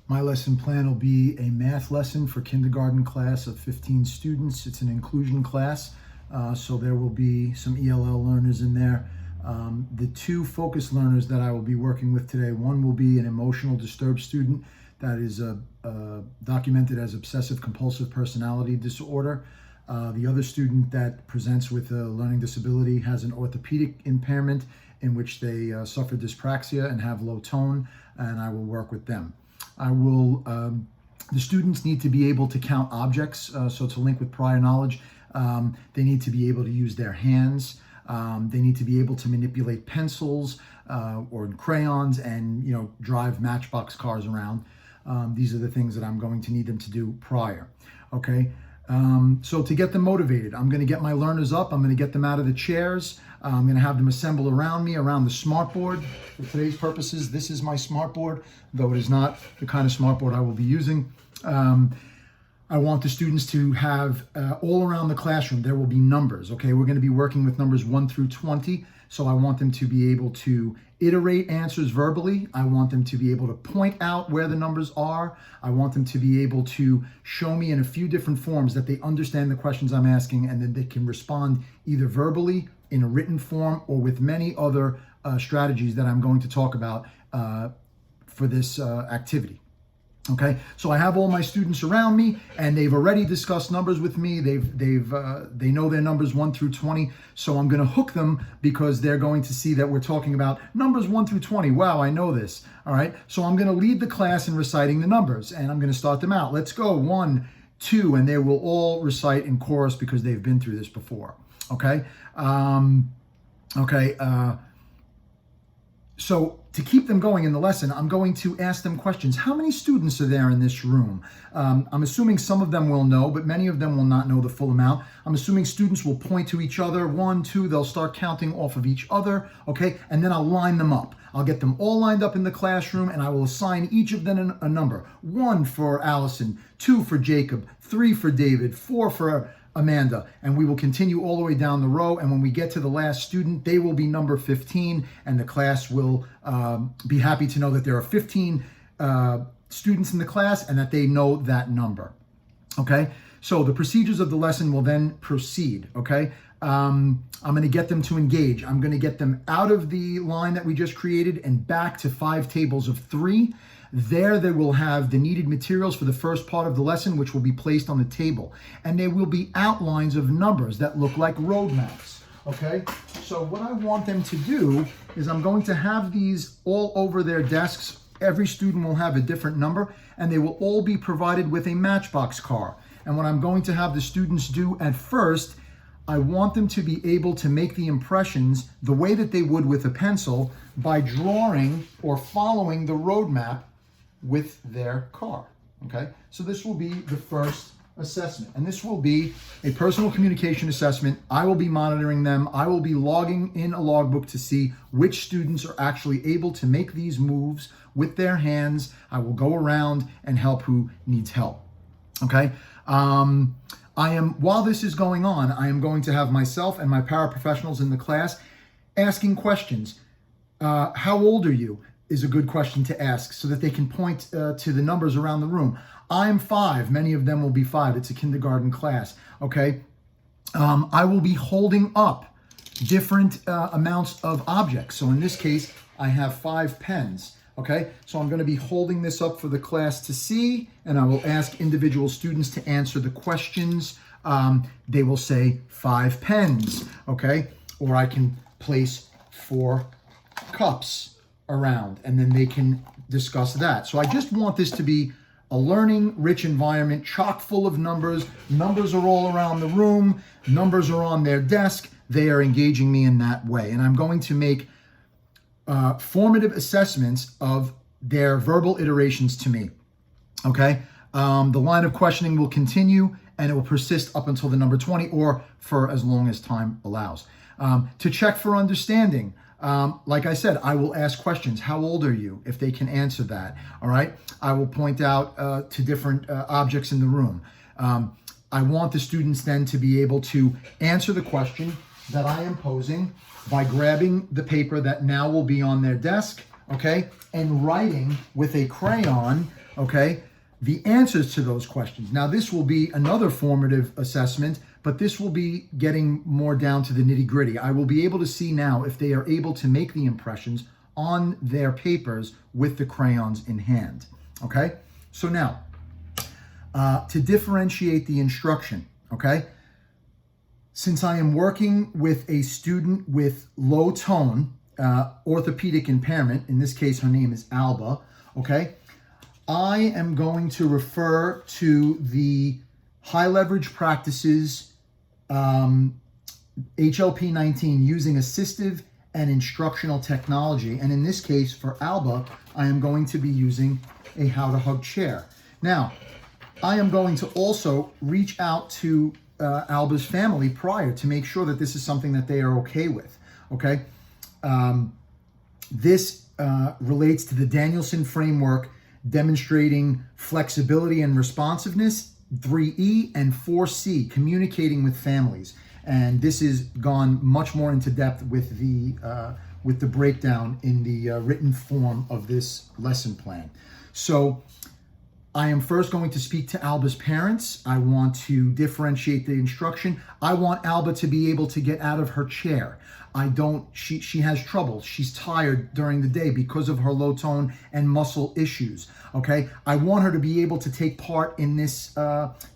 My lesson plan will be a math lesson for kindergarten class of 15 students. It's an inclusion class, so there will be some ELL learners in there. The two focus learners that I will be working with today, one will be an emotional disturbed student that is documented as obsessive compulsive personality disorder. The other student that presents with a learning disability has an orthopedic impairment in which they suffer dyspraxia and have low tone, and I will work with them. The students need to be able to count objects, so to link with prior knowledge, they need to be able to use their hands. They need to be able to manipulate pencils or crayons and, drive matchbox cars around. These are the things that I'm going to need them to do prior, okay? So to get them motivated, I'm going to get my learners up. I'm going to get them out of the chairs. I'm going to have them assemble around me, around the smartboard. For today's purposes, this is my smartboard, though it is not the kind of smartboard I will be using. I want the students to have all around the classroom, there will be numbers, okay? We're going to be working with numbers 1 through 20, so I want them to be able to iterate answers verbally. I want them to be able to point out where the numbers are. I want them to be able to show me in a few different forms that they understand the questions I'm asking, and then they can respond either verbally, in a written form, or with many other strategies that I'm going to talk about for this activity. Okay, so I have all my students around me, and they've already discussed numbers with me. They know their numbers 1 through 20. So I'm going to hook them because they're going to see that we're talking about numbers 1 through 20. Wow, I know this. All right, so I'm going to lead the class in reciting the numbers, and I'm going to start them out. Let's go 1, 2, and they will all recite in chorus because they've been through this before. Okay. So to keep them going in the lesson, I'm going to ask them questions. How many students are there in this room? I'm assuming some of them will know, but many of them will not know the full amount. I'm assuming students will point to each other. 1, 2, they'll start counting off of each other, okay? And then I'll line them up. I'll get them all lined up in the classroom, and I will assign each of them a number. 1 for Allison, 2 for Jacob, 3 for David, 4 for Amanda, and we will continue all the way down the row, and when we get to the last student, they will be number 15, and the class will be happy to know that there are 15 students in the class and that they know that number. Okay, so the procedures of the lesson will then proceed. Okay, I'm going to get them to engage. I'm going to get them out of the line that we just created and back to 5 tables of 3. There they will have the needed materials for the first part of the lesson, which will be placed on the table. And there will be outlines of numbers that look like road maps, okay? So what I want them to do is I'm going to have these all over their desks. Every student will have a different number, and they will all be provided with a matchbox car. And what I'm going to have the students do at first, I want them to be able to make the impressions the way that they would with a pencil by drawing or following the road map with their car, okay? So this will be the first assessment, and this will be a personal communication assessment. I will be monitoring them. I will be logging in a logbook to see which students are actually able to make these moves with their hands. I will go around and help who needs help, okay? While this is going on, I am going to have myself and my paraprofessionals in the class asking questions. How old are you? Is a good question to ask so that they can point to the numbers around the room. I'm 5. Many of them will be 5. It's a kindergarten class, okay? I will be holding up different amounts of objects. So in this case, I have 5 pens, okay? So I'm going to be holding this up for the class to see, and I will ask individual students to answer the questions. They will say 5 pens, okay? Or I can place 4 cups around, and then they can discuss that. So I just want this to be a learning rich environment, chock full of numbers. Numbers are all around the room. Numbers are on their desk. They are engaging me in that way. And I'm going to make formative assessments of their verbal iterations to me. Okay? The line of questioning will continue, and it will persist up until the number 20 or for as long as time allows. To check for understanding, like I said, I will ask questions. How old are you? If they can answer that, all right? I will point out to different objects in the room. I want the students then to be able to answer the question that I am posing by grabbing the paper that now will be on their desk, okay, and writing with a crayon okay, the answers to those questions. Now, this will be another formative assessment, but this will be getting more down to the nitty-gritty. I will be able to see now if they are able to make the impressions on their papers with the crayons in hand, okay? So now, to differentiate the instruction, okay? Since I am working with a student with low tone orthopedic impairment, in this case, her name is Alba, okay? I am going to refer to the high leverage practices HLP 19 using assistive and instructional technology. And in this case, for Alba, I am going to be using a How to Hug chair. Now, I am going to also reach out to Alba's family prior to make sure that this is something that they are okay with, okay? This relates to the Danielson framework demonstrating flexibility and responsiveness, 3E and 4C, communicating with families. And this has gone much more into depth with the breakdown in the written form of this lesson plan. So I am first going to speak to Alba's parents. I want to differentiate the instruction. I want Alba to be able to get out of her chair. She has trouble. She's tired during the day because of her low tone and muscle issues, okay? I want her to be able to take part in this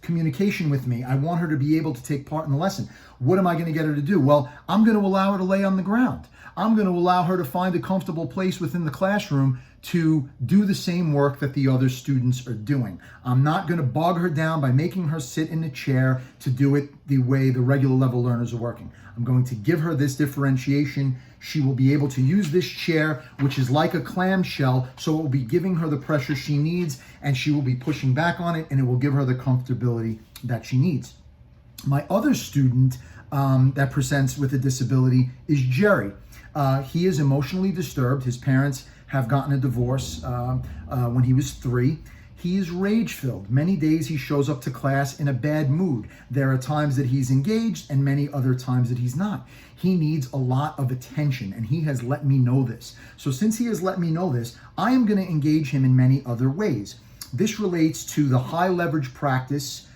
communication with me. I want her to be able to take part in the lesson. What am I gonna get her to do? Well, I'm gonna allow her to lay on the ground. I'm gonna allow her to find a comfortable place within the classroom to do the same work that the other students are doing. I'm not gonna bog her down by making her sit in a chair to do it the way the regular level learners are working. I'm going to give her this differentiation. She will be able to use this chair, which is like a clamshell, so it will be giving her the pressure she needs, and she will be pushing back on it, and it will give her the comfortability that she needs. My other student that presents with a disability is Jerry. He is emotionally disturbed. His parents have gotten a divorce when he was 3. He is rage-filled. Many days he shows up to class in a bad mood. There are times that he's engaged and many other times that he's not. He needs a lot of attention, and he has let me know this. So since he has let me know this, I am going to engage him in many other ways. This relates to the high leverage practice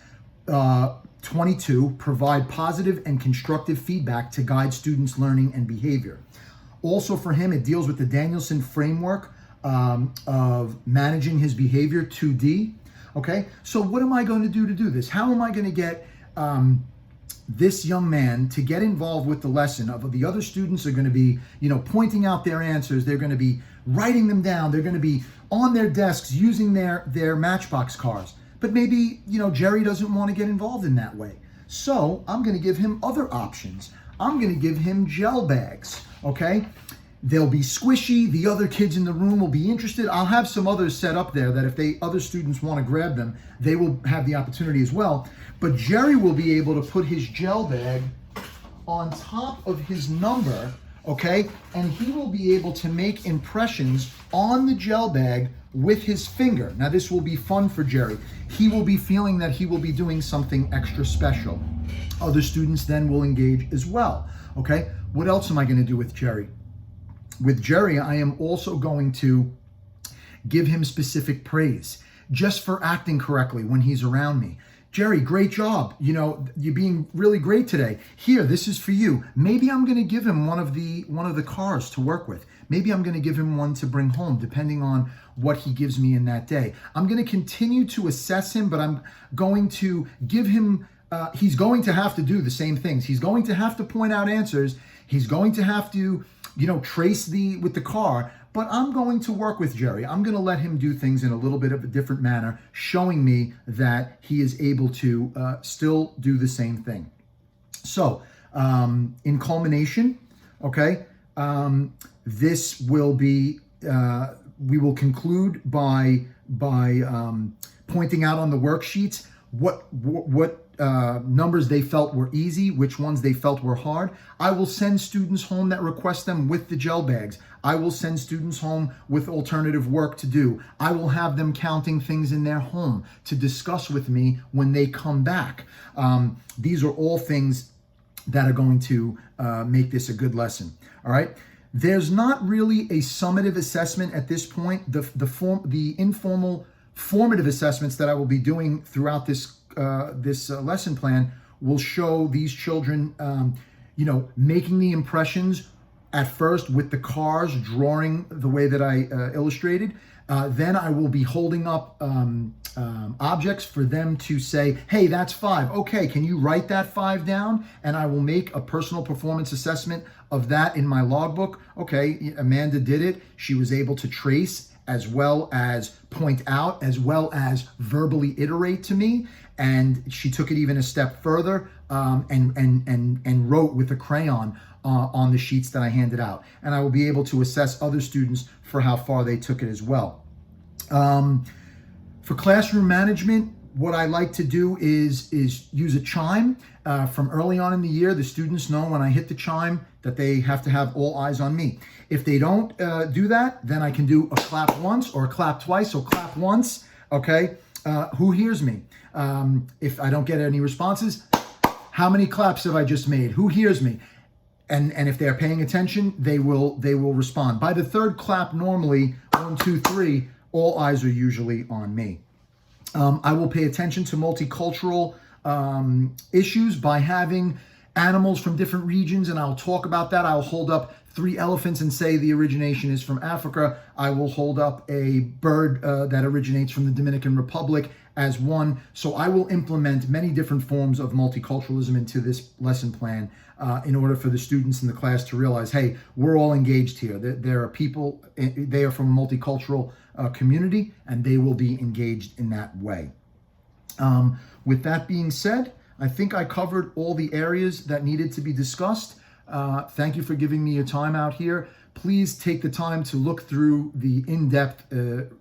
22, provide positive and constructive feedback to guide students' learning and behavior. Also for him, it deals with the Danielson framework of managing his behavior, 2D. Okay, so what am I going to do this? How am I going to get this young man to get involved with the lesson? The other students are going to be, pointing out their answers. They're going to be writing them down. They're going to be on their desks using their Matchbox cars. But maybe, Jerry doesn't want to get involved in that way. So I'm going to give him other options. I'm going to give him gel bags, okay? They'll be squishy. The other kids in the room will be interested. I'll have some others set up there that if other students want to grab them, they will have the opportunity as well. But Jerry will be able to put his gel bag on top of his number, okay? And he will be able to make impressions on the gel bag with his finger. Now, this will be fun for Jerry. He will be feeling that he will be doing something extra special. Other students then will engage as well, okay? What else am I going to do with Jerry? With Jerry, I am also going to give him specific praise just for acting correctly when he's around me. Jerry, great job. You're being really great today. Here, this is for you. Maybe I'm going to give him one of the cars to work with. Maybe I'm going to give him one to bring home, depending on what he gives me in that day. I'm going to continue to assess him, but I'm going to give him, he's going to have to do the same things. He's going to have to point out answers. He's going to have to, trace with the car, but I'm going to work with Jerry. I'm going to let him do things in a little bit of a different manner, showing me that he is able to still do the same thing. So, in culmination, okay, this will be, we will conclude by pointing out on the worksheets what numbers they felt were easy, which ones they felt were hard. I will send students home that request them with the gel bags. I will send students home with alternative work to do. I will have them counting things in their home to discuss with me when they come back. These are all things that are going to make this a good lesson. All right. There's not really a summative assessment at this point. The informal formative assessments that I will be doing throughout this lesson plan will show these children, making the impressions at first with the cars, drawing the way that I illustrated. Then I will be holding up objects for them to say, hey, that's 5. Okay, can you write that 5 down? And I will make a personal performance assessment of that in my logbook. Okay, Amanda did it. She was able to trace as well as point out, as well as verbally iterate to me. And she took it even a step further and wrote with a crayon on the sheets that I handed out. And I will be able to assess other students for how far they took it as well. For classroom management, what I like to do is use a chime. From early on in the year, the students know when I hit the chime that they have to have all eyes on me. If they don't do that, then I can do a clap once or a clap twice. So clap once, okay? Who hears me? If I don't get any responses, how many claps have I just made? Who hears me? And if they're paying attention, they will respond. By the third clap, normally 1, 2, 3, all eyes are usually on me. I will pay attention to multicultural issues by having animals from different regions, and I'll talk about that. I'll hold up 3 elephants and say the origination is from Africa. I will hold up a bird that originates from the Dominican Republic as one. So I will implement many different forms of multiculturalism into this lesson plan in order for the students in the class to realize, hey, we're all engaged here. There are people, they are from a multicultural community, and they will be engaged in that way. With that being said, I think I covered all the areas that needed to be discussed. Thank you for giving me your time out here. Please take the time to look through the in-depth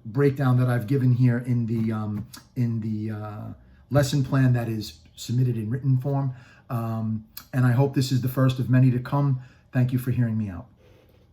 breakdown that I've given here in the lesson plan that is submitted in written form. And I hope this is the first of many to come. Thank you for hearing me out.